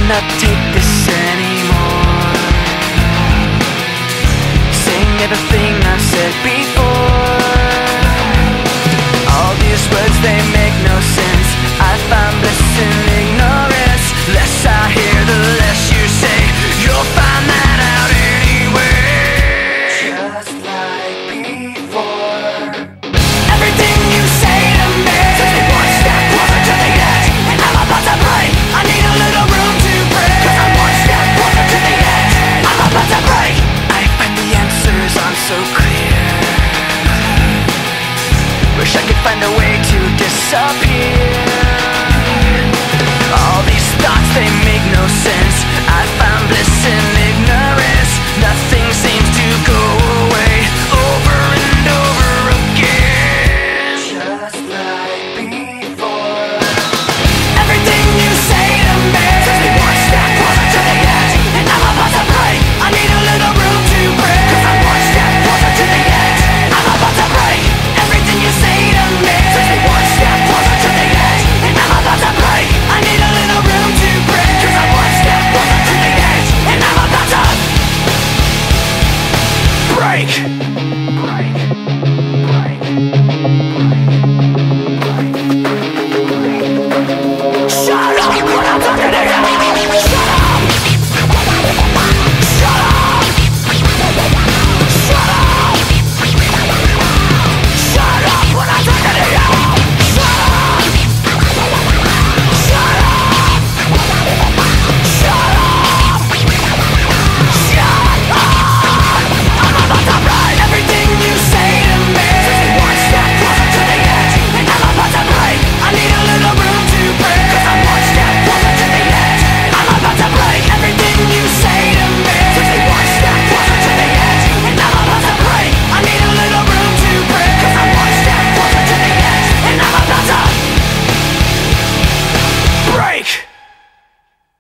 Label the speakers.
Speaker 1: cannot take this anymore. Saying everything I've said before. All these words, they make no sense. I find bliss in ignorance. Less I hear, the less you say. You'll find that out anyway. Just like before. Everything you say to me takes me one step closer to the edge, and I'm about to break. I need a little room to breathe, 'cause I'm one step closer to the edge. I'm about to break. I find the answers aren't so clear. Wish I could find a way to disappear. All these thoughts, they make no sense. I found bliss in